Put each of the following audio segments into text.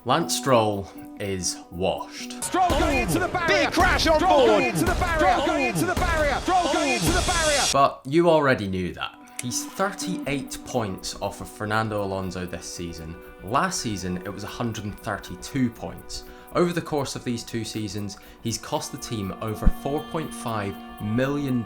Lance Stroll is washed. Stroll going into the barrier. Big crash on Stroll board. going into the barrier. Stroll going into the barrier. Stroll going into the barrier. But you already knew that. He's 38 points off of Fernando Alonso this season. Last season, it was 132 points. Over the course of these 2 seasons, he's cost the team over $4.5 million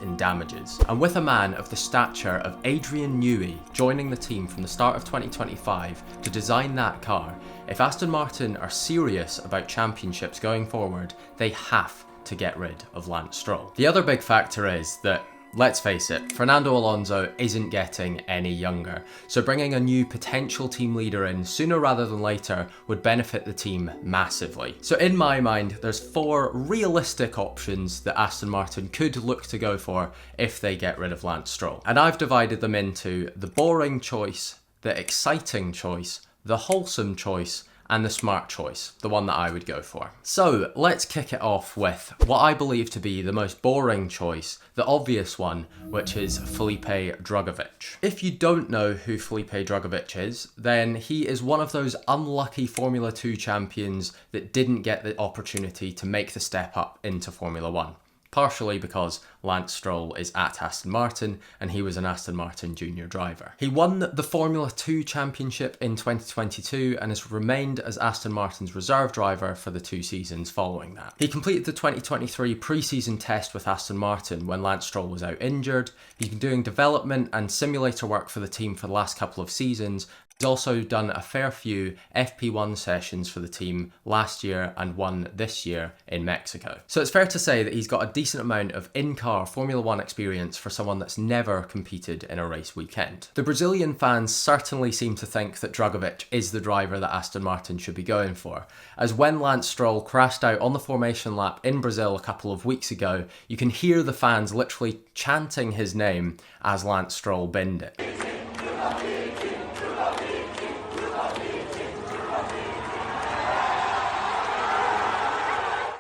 in damages. And with a man of the stature of Adrian Newey joining the team from the start of 2025 to design that car, if Aston Martin are serious about championships going forward, they have to get rid of Lance Stroll. The other big factor is that, let's face it, Fernando Alonso isn't getting any younger, so bringing a new potential team leader in sooner rather than later would benefit the team massively. So in my mind, there's 4 realistic options that Aston Martin could look to go for if they get rid of Lance Stroll. And I've divided them into the boring choice, the exciting choice, the wholesome choice, and the smart choice, the one that I would go for. So let's kick it off with what I believe to be the most boring choice, the obvious one, which is Felipe Drugovich. If you don't know who Felipe Drugovich is, then he is one of those unlucky Formula 2 champions that didn't get the opportunity to make the step up into Formula 1. Partially because Lance Stroll is at Aston Martin and he was an Aston Martin junior driver. He won the Formula 2 championship in 2022 and has remained as Aston Martin's reserve driver for the 2 seasons following that. He completed the 2023 pre-season test with Aston Martin when Lance Stroll was out injured. He's been doing development and simulator work for the team for the last couple of seasons. He's also done a fair few FP1 sessions for the team last year and one this year in Mexico. So it's fair to say that he's got a decent amount of in-car Formula 1 experience for someone that's never competed in a race weekend. The Brazilian fans certainly seem to think that Drugovich is the driver that Aston Martin should be going for, as when Lance Stroll crashed out on the formation lap in Brazil a couple of weeks ago, you can hear the fans literally chanting his name as Lance Stroll binned it.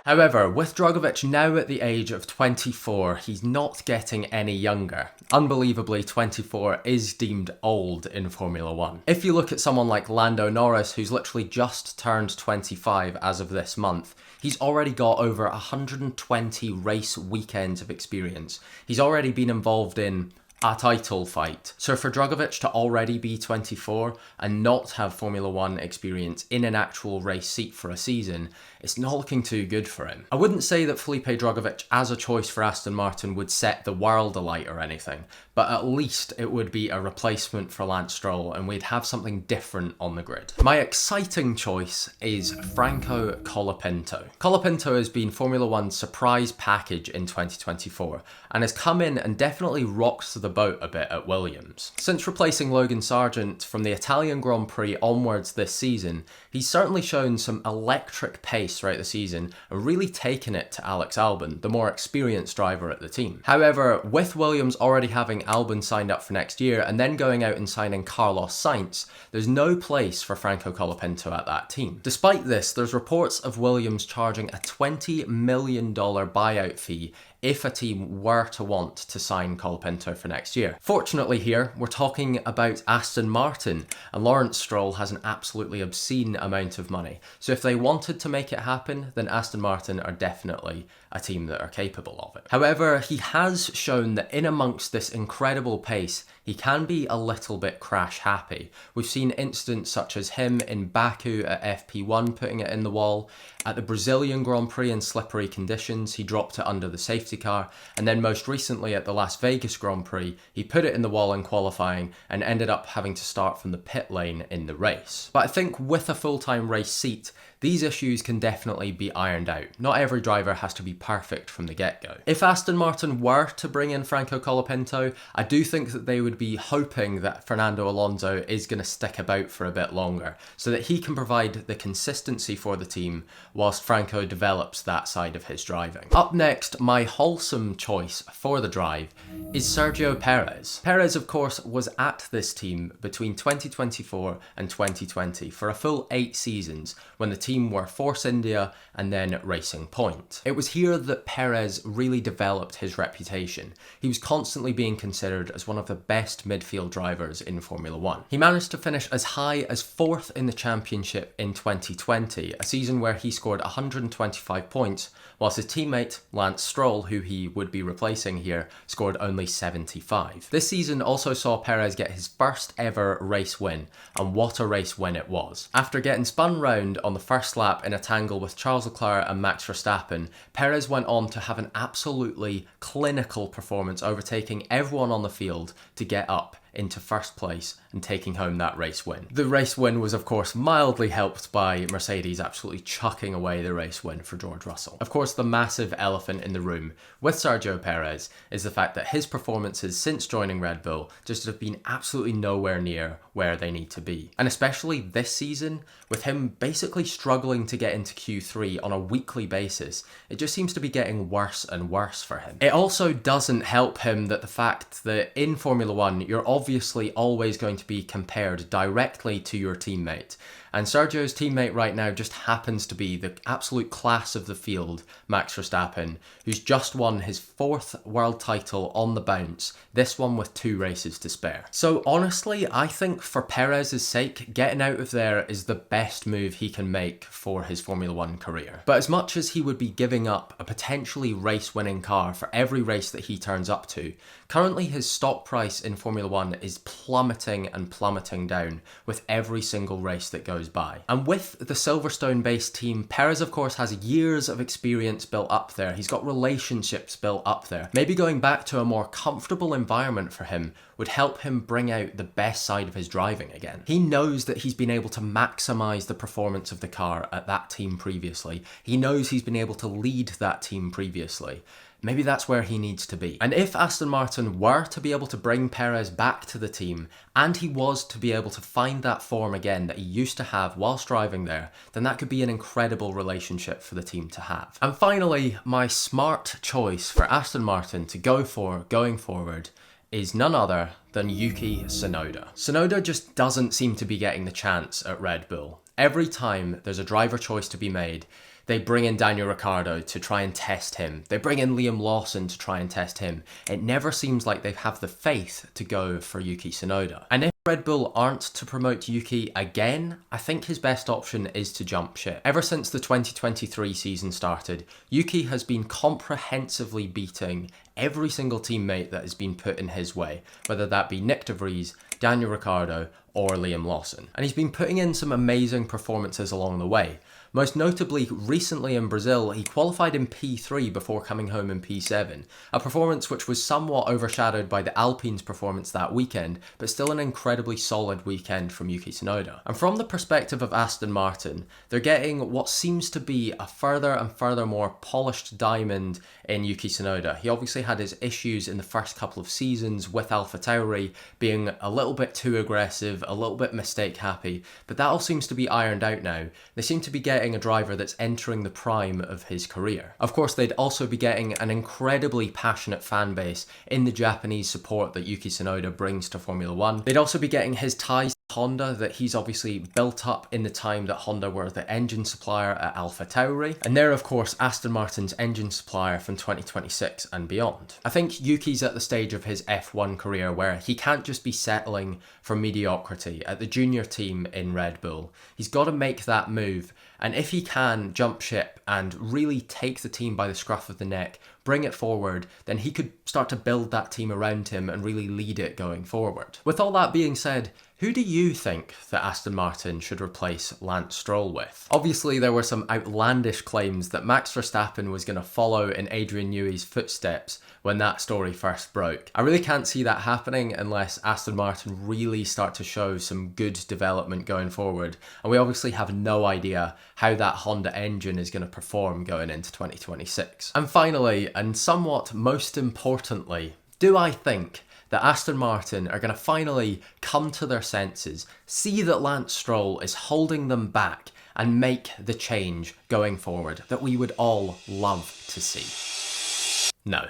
However, with Drugovich now at the age of 24, he's not getting any younger. Unbelievably, 24 is deemed old in Formula 1. If you look at someone like Lando Norris, who's literally just turned 25 as of this month, he's already got over 120 race weekends of experience. He's already been involved in a title fight. So for Drugovich to already be 24 and not have Formula 1 experience in an actual race seat for a season, it's not looking too good for him. I wouldn't say that Felipe Drugovich as a choice for Aston Martin would set the world alight or anything, but at least it would be a replacement for Lance Stroll and we'd have something different on the grid. My exciting choice is Franco Colapinto. Colapinto has been Formula 1's surprise package in 2024 and has come in and definitely rocked the boat a bit at Williams. Since replacing Logan Sargent from the Italian Grand Prix onwards this season, he's certainly shown some electric pace throughout the season and really taken it to Alex Albon, the more experienced driver at the team. However, with Williams already having Albon signed up for next year and then going out and signing Carlos Sainz, there's no place for Franco Colapinto at that team. Despite this, there's reports of Williams charging a $20 million buyout fee if a team were to want to sign Colapinto for next year. Fortunately here, we're talking about Aston Martin, and Lawrence Stroll has an absolutely obscene amount of money. So if they wanted to make it happen, then Aston Martin are definitely a team that are capable of it. However, he has shown that in amongst this incredible pace, he can be a little bit crash happy. We've seen incidents such as him in Baku at FP1 putting it in the wall. At the Brazilian Grand Prix in slippery conditions, he dropped it under the safety car. And then most recently at the Las Vegas Grand Prix, he put it in the wall in qualifying and ended up having to start from the pit lane in the race. But I think with a full-time race seat, these issues can definitely be ironed out. Not every driver has to be perfect from the get-go. If Aston Martin were to bring in Franco Colapinto, I do think that they would be hoping that Fernando Alonso is going to stick about for a bit longer so that he can provide the consistency for the team whilst Franco develops that side of his driving. Up next, my wholesome choice for the drive is Sergio Perez. Perez, of course, was at this team between 2024 and 2020 for a full 8 seasons when the team were Force India and then Racing Point. It was here that Perez really developed his reputation. He was constantly being considered as one of the best midfield drivers in Formula 1. He managed to finish as high as 4th in the championship in 2020, a season where he scored 125 points, whilst his teammate Lance Stroll, who he would be replacing here, scored only 75. This season also saw Perez get his first ever race win, and what a race win it was. After getting spun round on the first lap in a tangle with Charles Leclerc and Max Verstappen, Perez went on to have an absolutely clinical performance, overtaking everyone on the field to get up into first place and taking home that race win. The race win was of course mildly helped by Mercedes absolutely chucking away the race win for George Russell. Of course, the massive elephant in the room with Sergio Perez is the fact that his performances since joining Red Bull just have been absolutely nowhere near where they need to be. And especially this season, with him basically struggling to get into Q3 on a weekly basis, it just seems to be getting worse and worse for him. It also doesn't help him that the fact that in Formula 1 you're obviously always going to be compared directly to your teammate. And Sergio's teammate right now just happens to be the absolute class of the field, Max Verstappen, who's just won his 4th world title on the bounce, this one with 2 races to spare. So honestly, I think for Perez's sake, getting out of there is the best move he can make for his Formula 1 career. But as much as he would be giving up a potentially race-winning car for every race that he turns up to, currently his stock price in Formula 1 is plummeting and plummeting down with every single race that goes by. And with the Silverstone-based team, Perez of course has years of experience built up there. He's got relationships built up there. Maybe going back to a more comfortable environment for him would help him bring out the best side of his driving again. He knows that he's been able to maximize the performance of the car at that team previously. He knows he's been able to lead that team previously. Maybe that's where he needs to be. And if Aston Martin were to be able to bring Perez back to the team, and he was to be able to find that form again that he used to have whilst driving there, then that could be an incredible relationship for the team to have. And finally, my smart choice for Aston Martin to go for going forward is none other than Yuki Tsunoda. Tsunoda just doesn't seem to be getting the chance at Red Bull. Every time there's a driver choice to be made, they bring in Daniel Ricciardo to try and test him. They bring in Liam Lawson to try and test him. It never seems like they have the faith to go for Yuki Tsunoda. And if Red Bull aren't to promote Yuki again, I think his best option is to jump ship. Ever since the 2023 season started, Yuki has been comprehensively beating every single teammate that has been put in his way, whether that be Nick de Vries, Daniel Ricciardo, or Liam Lawson. And he's been putting in some amazing performances along the way. Most notably, recently in Brazil, he qualified in P3 before coming home in P7, a performance which was somewhat overshadowed by the Alpine's performance that weekend, but still an incredibly solid weekend from Yuki Tsunoda. And from the perspective of Aston Martin, they're getting what seems to be a further and further more polished diamond in Yuki Tsunoda. He obviously had his issues in the first couple of seasons with AlphaTauri, being a little bit too aggressive, a little bit mistake happy, but that all seems to be ironed out now. They seem to be getting a driver that's entering the prime of his career. Of course, they'd also be getting an incredibly passionate fan base in the Japanese support that Yuki Tsunoda brings to Formula 1. They'd also be getting his ties to Honda that he's obviously built up in the time that Honda were the engine supplier at AlphaTauri. And they're of course Aston Martin's engine supplier from 2026 and beyond. I think Yuki's at the stage of his F1 career where he can't just be settling for mediocrity at the junior team in Red Bull. He's got to make that move. And if he can jump ship and really take the team by the scruff of the neck, bring it forward, then he could start to build that team around him and really lead it going forward. With all that being said, who do you think that Aston Martin should replace Lance Stroll with? Obviously, there were some outlandish claims that Max Verstappen was going to follow in Adrian Newey's footsteps when that story first broke. I really can't see that happening unless Aston Martin really start to show some good development going forward. And we obviously have no idea how that Honda engine is going to perform going into 2026. And finally, and somewhat most importantly, do I think that Aston Martin are going to finally come to their senses, see that Lance Stroll is holding them back, and make the change going forward that we would all love to see? No.